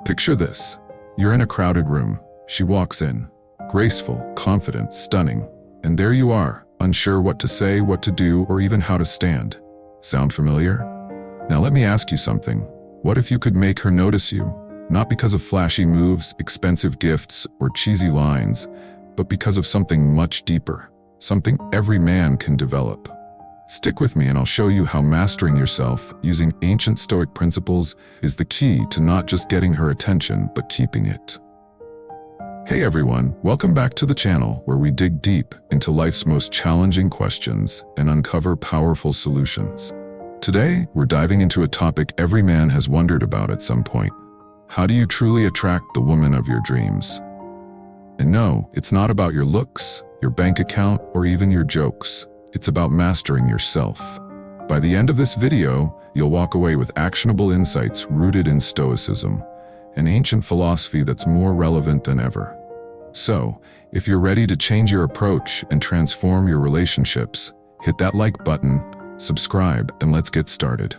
Picture this. You're in a crowded room. She walks in. Graceful, confident, stunning. And there you are, unsure what to say, what to do, or even how to stand. Sound familiar? Now let me ask you something. What if you could make her notice you? Not because of flashy moves, expensive gifts, or cheesy lines, but because of something much deeper. Something every man can develop. Stick with me and I'll show you how mastering yourself using ancient Stoic principles is the key to not just getting her attention, but keeping it. Hey everyone, welcome back to the channel where we dig deep into life's most challenging questions and uncover powerful solutions. Today, we're diving into a topic every man has wondered about at some point. How do you truly attract the woman of your dreams? And no, it's not about your looks, your bank account, or even your jokes. It's about mastering yourself. By the end of this video, you'll walk away with actionable insights rooted in Stoicism, an ancient philosophy that's more relevant than ever. So, if you're ready to change your approach and transform your relationships, hit that like button, subscribe, and let's get started.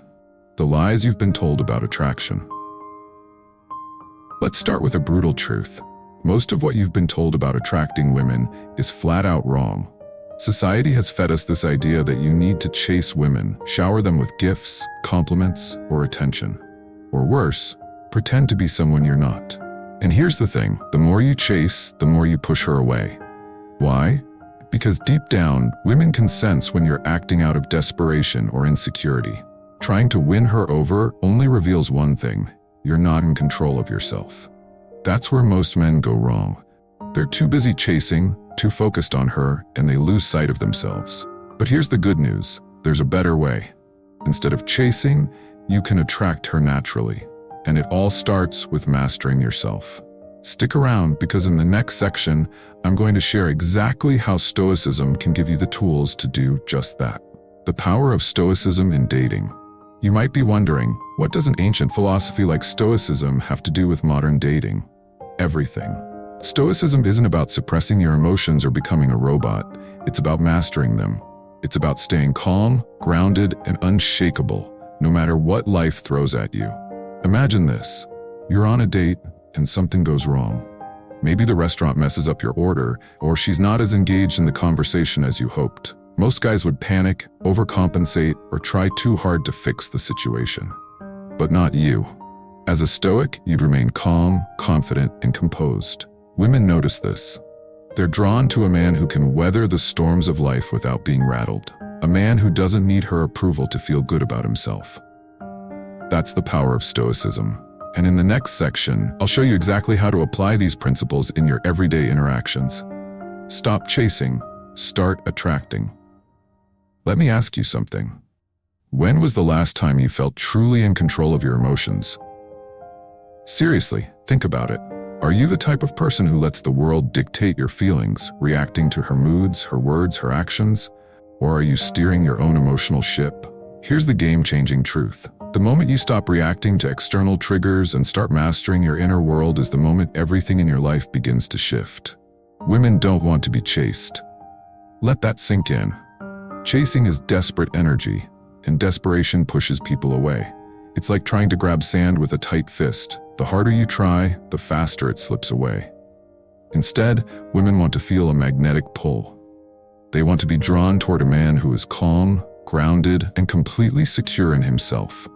The lies you've been told about attraction. Let's start with a brutal truth. Most of what you've been told about attracting women is flat out wrong. Society has fed us this idea that you need to chase women, shower them with gifts, compliments, or attention. Or worse, pretend to be someone you're not. And here's the thing, the more you chase, the more you push her away. Why? Because deep down, women can sense when you're acting out of desperation or insecurity. Trying to win her over only reveals one thing: you're not in control of yourself. That's where most men go wrong. They're too busy chasing, too focused on her, and they lose sight of themselves. But here's the good news. There's a better way. Instead of chasing, you can attract her naturally. And it all starts with mastering yourself. Stick around because in the next section, I'm going to share exactly how Stoicism can give you the tools to do just that. The power of Stoicism in dating. You might be wondering, what does an ancient philosophy like Stoicism have to do with modern dating? Everything. Stoicism isn't about suppressing your emotions or becoming a robot. It's about mastering them. It's about staying calm, grounded, and unshakable, no matter what life throws at you. Imagine this. You're on a date, and something goes wrong. Maybe the restaurant messes up your order, or she's not as engaged in the conversation as you hoped. Most guys would panic, overcompensate, or try too hard to fix the situation. But not you. As a Stoic, you'd remain calm, confident, and composed. Women notice this. They're drawn to a man who can weather the storms of life without being rattled. A man who doesn't need her approval to feel good about himself. That's the power of Stoicism. And in the next section, I'll show you exactly how to apply these principles in your everyday interactions. Stop chasing, start attracting. Let me ask you something. When was the last time you felt truly in control of your emotions? Seriously, think about it. Are you the type of person who lets the world dictate your feelings, reacting to her moods, her words, her actions? Or are you steering your own emotional ship? Here's the game-changing truth. The moment you stop reacting to external triggers and start mastering your inner world is the moment everything in your life begins to shift. Women don't want to be chased. Let that sink in. Chasing is desperate energy, and desperation pushes people away. It's like trying to grab sand with a tight fist. The harder you try, the faster it slips away. Instead, women want to feel a magnetic pull. They want to be drawn toward a man who is calm, grounded, and completely secure in himself.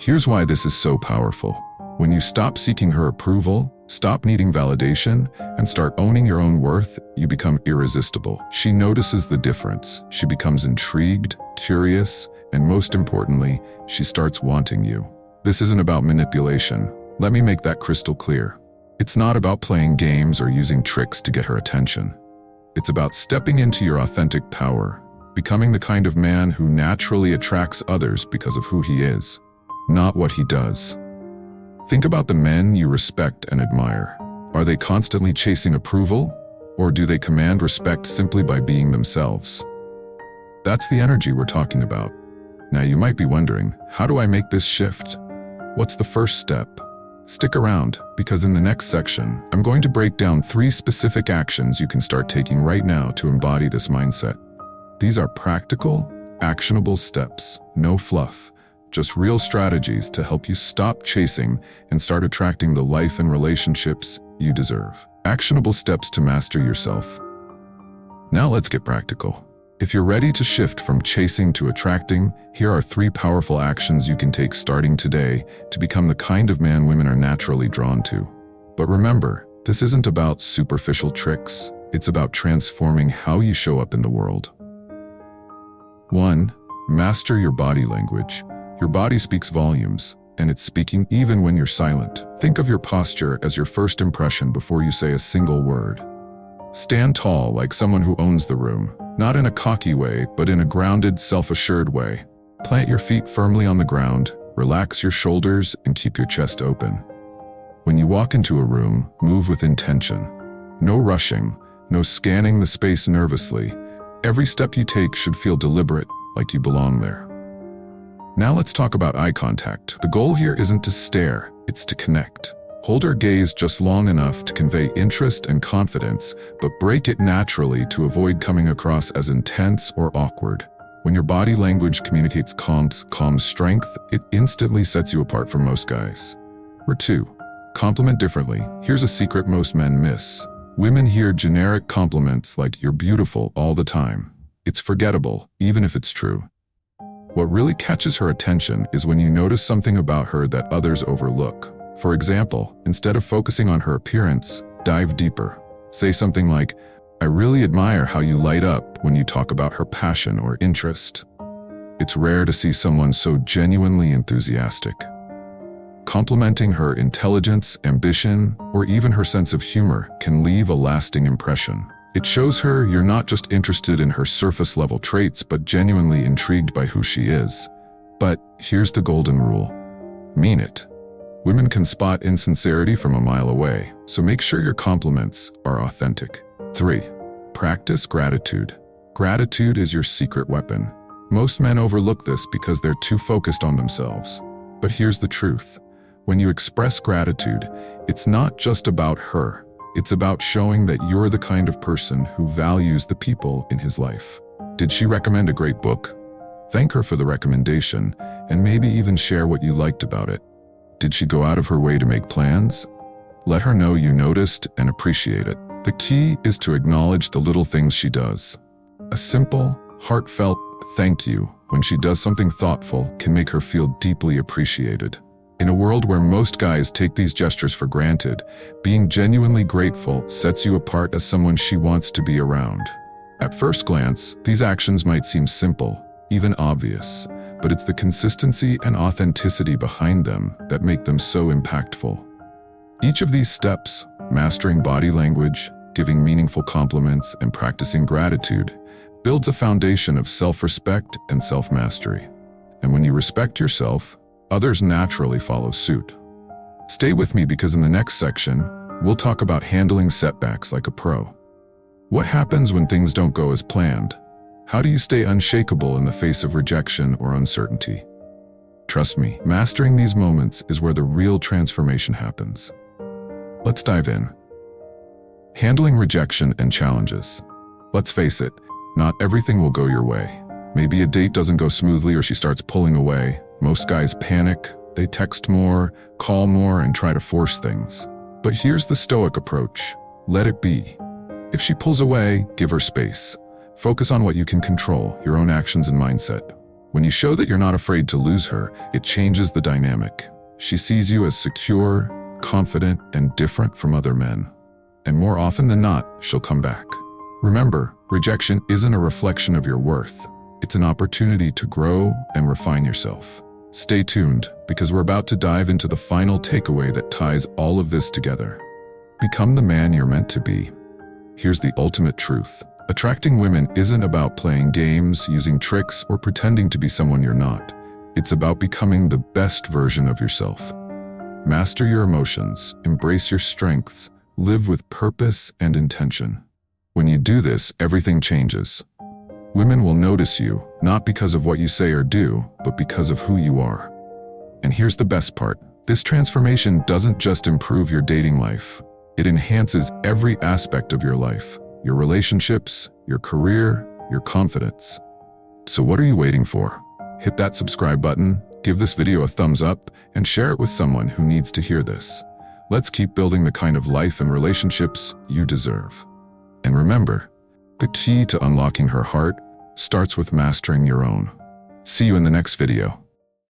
Here's why this is so powerful. When you stop seeking her approval, stop needing validation, and start owning your own worth, you become irresistible. She notices the difference. She becomes intrigued, curious, and most importantly, she starts wanting you. This isn't about manipulation. Let me make that crystal clear. It's not about playing games or using tricks to get her attention. It's about stepping into your authentic power, becoming the kind of man who naturally attracts others because of who he is, not what he does. Think about the men you respect and admire. Are they constantly chasing approval, or do they command respect simply by being themselves? That's the energy we're talking about. Now you might be wondering, how do I make this shift? What's the first step? Stick around, because in the next section, I'm going to break down 3 specific actions you can start taking right now to embody this mindset. These are practical, actionable steps, no fluff, just real strategies to help you stop chasing and start attracting the life and relationships you deserve. Actionable steps to master yourself. Now let's get practical. If you're ready to shift from chasing to attracting, here are 3 powerful actions you can take starting today to become the kind of man women are naturally drawn to. But remember, this isn't about superficial tricks. It's about transforming how you show up in the world. 1. Master your body language. Your body speaks volumes, and it's speaking even when you're silent. Think of your posture as your first impression before you say a single word. Stand tall like someone who owns the room, not in a cocky way, but in a grounded, self-assured way. Plant your feet firmly on the ground, relax your shoulders, and keep your chest open. When you walk into a room, move with intention. No rushing, no scanning the space nervously. Every step you take should feel deliberate, like you belong there. Now let's talk about eye contact. The goal here isn't to stare, it's to connect. Hold her gaze just long enough to convey interest and confidence, but break it naturally to avoid coming across as intense or awkward. When your body language communicates calm strength, it instantly sets you apart from most guys. Or 2. Compliment differently. Here's a secret most men miss. Women hear generic compliments like "you're beautiful" all the time. It's forgettable, even if it's true. What really catches her attention is when you notice something about her that others overlook. For example, instead of focusing on her appearance, dive deeper. Say something like, "I really admire how you light up" when you talk about her passion or interest. It's rare to see someone so genuinely enthusiastic. Complimenting her intelligence, ambition, or even her sense of humor can leave a lasting impression. It shows her you're not just interested in her surface-level traits, but genuinely intrigued by who she is. But here's the golden rule. Mean it. Women can spot insincerity from a mile away, so make sure your compliments are authentic. 3. Practice gratitude. Gratitude is your secret weapon. Most men overlook this because they're too focused on themselves. But here's the truth. When you express gratitude, it's not just about her. It's about showing that you're the kind of person who values the people in his life. Did she recommend a great book? Thank her for the recommendation, and maybe even share what you liked about it. Did she go out of her way to make plans? Let her know you noticed and appreciate it. The key is to acknowledge the little things she does. A simple, heartfelt thank you when she does something thoughtful can make her feel deeply appreciated. In a world where most guys take these gestures for granted, being genuinely grateful sets you apart as someone she wants to be around. At first glance, these actions might seem simple, even obvious, but it's the consistency and authenticity behind them that make them so impactful. Each of these steps, mastering body language, giving meaningful compliments, and practicing gratitude, builds a foundation of self-respect and self-mastery. And when you respect yourself, others naturally follow suit. Stay with me because in the next section, we'll talk about handling setbacks like a pro. What happens when things don't go as planned? How do you stay unshakable in the face of rejection or uncertainty? Trust me, mastering these moments is where the real transformation happens. Let's dive in. Handling rejection and challenges. Let's face it, not everything will go your way. Maybe a date doesn't go smoothly or she starts pulling away. Most guys panic, they text more, call more, and try to force things. But here's the Stoic approach. Let it be. If she pulls away, give her space. Focus on what you can control, your own actions and mindset. When you show that you're not afraid to lose her, it changes the dynamic. She sees you as secure, confident, and different from other men. And more often than not, she'll come back. Remember, rejection isn't a reflection of your worth. It's an opportunity to grow and refine yourself. Stay tuned, because we're about to dive into the final takeaway that ties all of this together. Become the man you're meant to be. Here's the ultimate truth. Attracting women isn't about playing games, using tricks, or pretending to be someone you're not. It's about becoming the best version of yourself. Master your emotions, embrace your strengths, live with purpose and intention. When you do this, everything changes. Women will notice you, not because of what you say or do, but because of who you are. And here's the best part. This transformation doesn't just improve your dating life. It enhances every aspect of your life. Your relationships, your career, your confidence. So what are you waiting for? Hit that subscribe button, Give this video a thumbs up and share it with someone who needs to hear this. Let's keep building the kind of life and relationships you deserve. And remember, the key to unlocking her heart starts with mastering your own. See you in the next video.